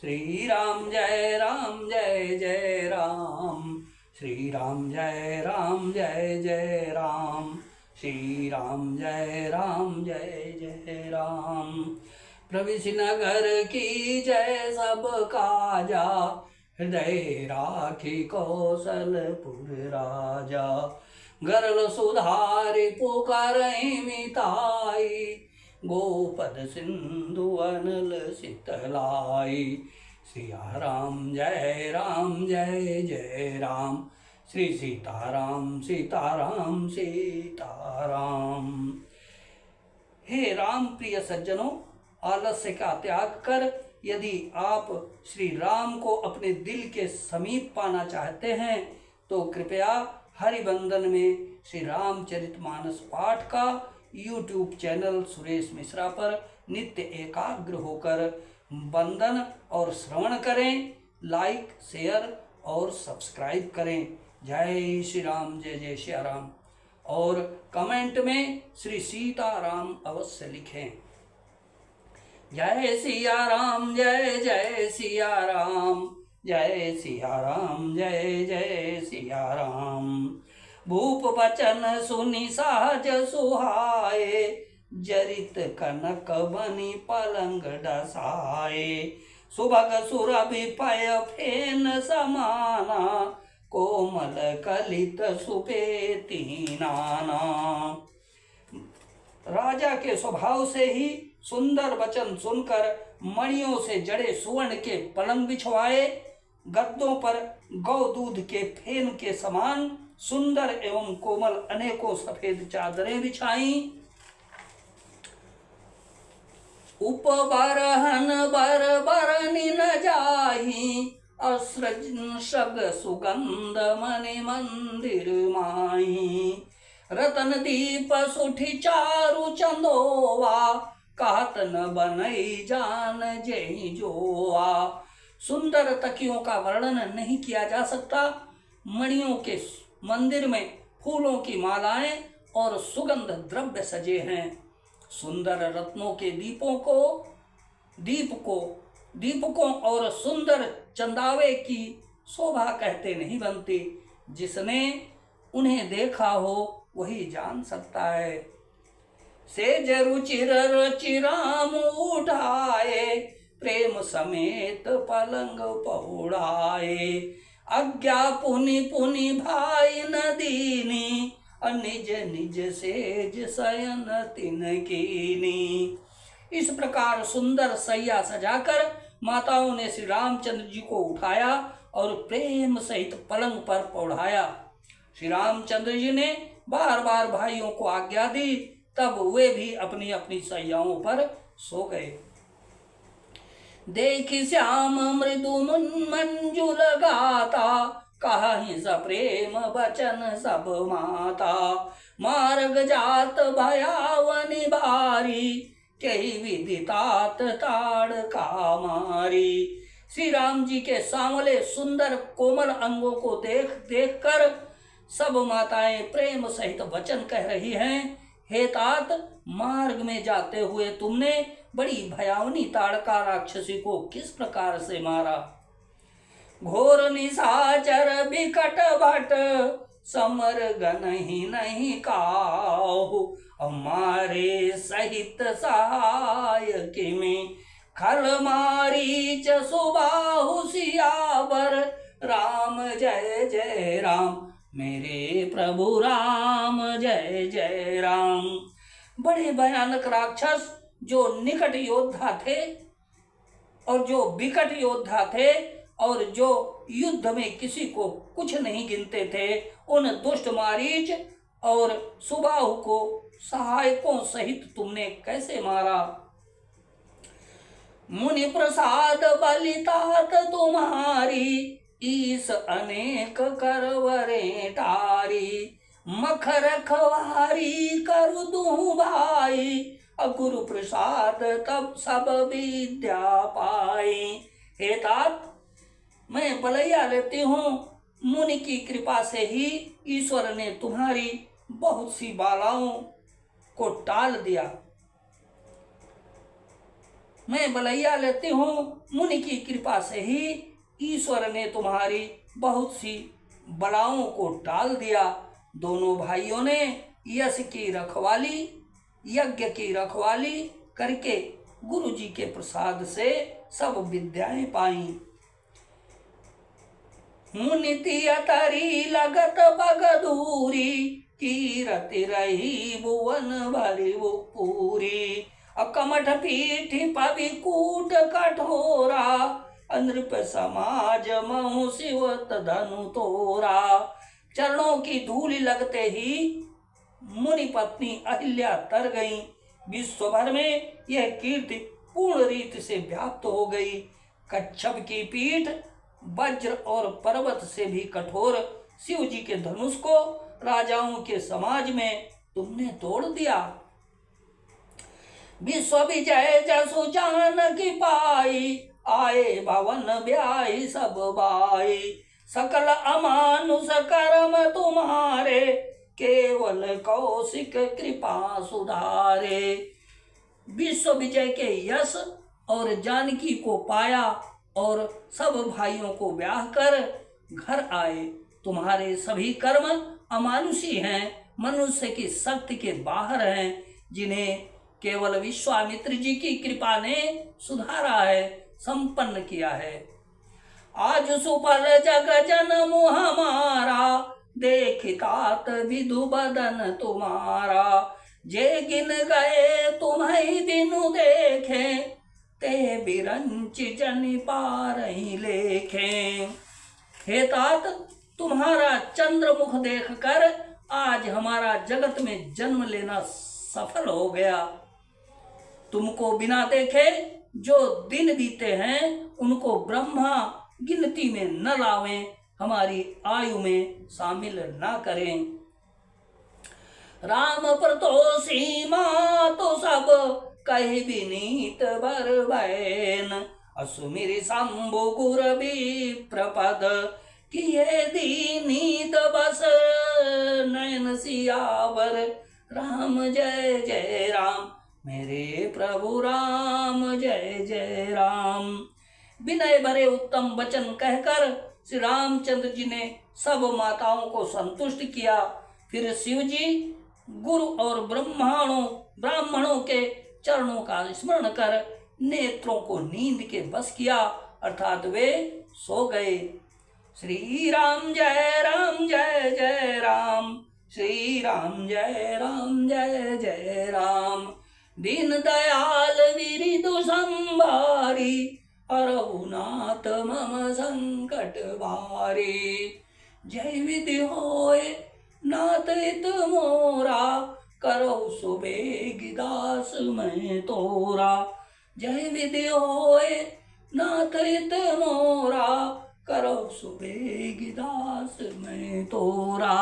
श्री राम जय जय राम। श्री राम जय राम। श्री राम जय राम। प्रविश नगर की जय सब काजा, हृदय राखी कौशलपुर राजा। गरल सुधारि पुकारहि मिताई, गोपद सिंधु अनल शीतलाई। सिया राम जय जय राम। श्री सीताराम सीताराम सीताराम। हे राम प्रिय सज्जनों, आलस्य का त्याग कर यदि आप श्री राम को अपने दिल के समीप पाना चाहते हैं तो कृपया हरिबंधन में श्री रामचरितमानस पाठ का YouTube चैनल सुरेश मिश्रा पर नित्य एकाग्र होकर वंदन और श्रवण करें। लाइक, शेयर और सब्सक्राइब करें। जय श्री राम जय श्री राम। और कमेंट में श्री सीताराम अवश्य लिखें। जय सिया राम जय सिया राम। जय सिया राम जय सिया राम। भूप बचन सुनि सहज सुहाए, जरित कनक बनी पलंग डसाए। सुभग सुरभि पय फेन समाना, कोमल कलित सुपेती नाना। राजा के स्वभाव से ही सुंदर वचन सुनकर मणियों से जड़े सुवर्ण के पलंग बिछवाए, गद्दों पर गौ दूध के फेन के समान सुंदर एवं कोमल अनेकों सफेद चादरें बिछाई। उपबरहन बर बरनि न जाही, असृजग सुगंध मणि मंदिर माही। रतन दीप सुठी चारु चंदोवा, कहत न बनई जान जय जोआ। सुंदर तकियों का वर्णन नहीं किया जा सकता। मणियों के मंदिर में फूलों की मालाएं और सुगंध द्रव्य सजे हैं। सुंदर रत्नों के दीपकों और सुंदर चंदावे की शोभा कहते नहीं बनती। जिसने उन्हें देखा हो वही जान सकता है। सेज रुचिर रुचि राम उठाए, प्रेम समेत पलंग पौड़ाए। आज्ञा पुनि पुनि भाई न दीनी, निज निज सेज शयन तिन कीनी। इस प्रकार सुंदर सैया सजाकर माताओं ने श्री रामचंद्र जी को उठाया और प्रेम सहित पलंग पर पौड़ाया। श्री रामचंद्र जी ने बार बार भाइयों को आज्ञा दी, तब वे भी अपनी अपनी सैयाओं पर सो गए। देखि श्याम मृदु मंजुल गाता, कहि स प्रेम बचन सब माता। मार्ग जात भयावनि भारी, कही विदितात ताड़ का मारी। श्री राम जी के सांवले सुंदर कोमल अंगों को देख देख कर सब माताएं प्रेम सहित वचन कह रही हैं। हे तात, मार्ग में जाते हुए तुमने बड़ी भयावनी ताड़का राक्षसी को किस प्रकार से मारा। घोर निशाचर बिकट भट, समर गनहि नहीं काहु। हमारे सहित सहाय किमि, खल मारीच सुबाहु सियावर। राम जय राम, मेरे प्रभु राम जय राम। बड़े भयानक राक्षस जो निकट योद्धा थे और जो विकट योद्धा थे और जो युद्ध में किसी को कुछ नहीं गिनते थे, उन दुष्ट मारीच और सुबाहु को सहायकों सहित तुमने कैसे मारा। मुनि प्रसाद बलितात तुम्हारी, ईस अनेक करवरे टारी। मख रखवारी करु दूं भाई, गुरु प्रसाद तब सब विद्या पाई। हे तात, मैं बलैया लेती हूँ। मुनि की कृपा से ही ईश्वर ने तुम्हारी बहुत सी बालाओं को टाल दिया। मैं बलैया लेती हूँ। मुनि की कृपा से ही ईश्वर ने तुम्हारी बहुत सी बलाओं को टाल दिया। दोनों भाइयों ने यश की रखवाली, यज्ञ की रखवाली करके गुरु जी के प्रसाद से सब विद्याएं पाई। मुनि अतरी लगत बगदूरी, कीरति रही भुवन भरी वो पूरी। अकमठ पीठ पविकूट कठोरा, नृप समाज महु शिवत धनु तोरा। चरणों की धूलि लगते ही मुनि पत्नी अहिल्या तर गई। विश्व भर में यह कीर्ति पूर्ण रीति से व्याप्त हो गई। कच्छप की पीठ वज्र और पर्वत से भी कठोर शिव जी के धनुष को राजाओं के समाज में तुमने तोड़ दिया। विश्व विजय जसु जानकी पाई, आए भवन ब्याही सब बाई। सकल अमानुष कर्म तुम्हारे, केवल कौशिक कृपा सुधारे। विश्व विजय के यश और जानकी को पाया और सब भाइयों को ब्याह कर घर आए। तुम्हारे सभी कर्म अमानुषी हैं, मनुष्य की शक्ति के बाहर हैं, जिन्हें केवल विश्वामित्र जी की कृपा ने सुधारा है, संपन्न किया है। आज सुफल जग जन मुह हमारा, देखितात विधु बदन तुम्हारा। जे गिन गए तुम्हें बिनु देखे, ते बिरंच जन पारही लेखे। हे तात, तुम्हारा चंद्र मुख देखकर आज हमारा जगत में जन्म लेना सफल हो गया। तुमको बिना देखे जो दिन बीते हैं, उनको ब्रह्मा गिनती में न लावें, हमारी आयु में शामिल न करें। राम प्रतोषी तो सब कही विनीत बर बैन, असुमिर शंभु गुर विप्रपद, किए दीनीत बस नयन सियावर। राम जय जय राम, मेरे प्रभु राम जय जय राम। विनय भरे उत्तम वचन कहकर श्री रामचंद्र जी ने सब माताओं को संतुष्ट किया। फिर शिव जी गुरु और ब्राह्मणों के चरणों का स्मरण कर नेत्रों को नींद के बस किया, अर्थात वे सो गए। श्री राम जय जय राम, श्री राम जय जय राम। दीन दयाल विरिदु संभारी, रघुनाथ मम संकट भारी। जय विधि होए नाथ हित मोरा, करहु सुबेग दास मैं तोरा। जय विधि होए नाथ हित मोरा, करहु सुबेग दास मैं तोरा।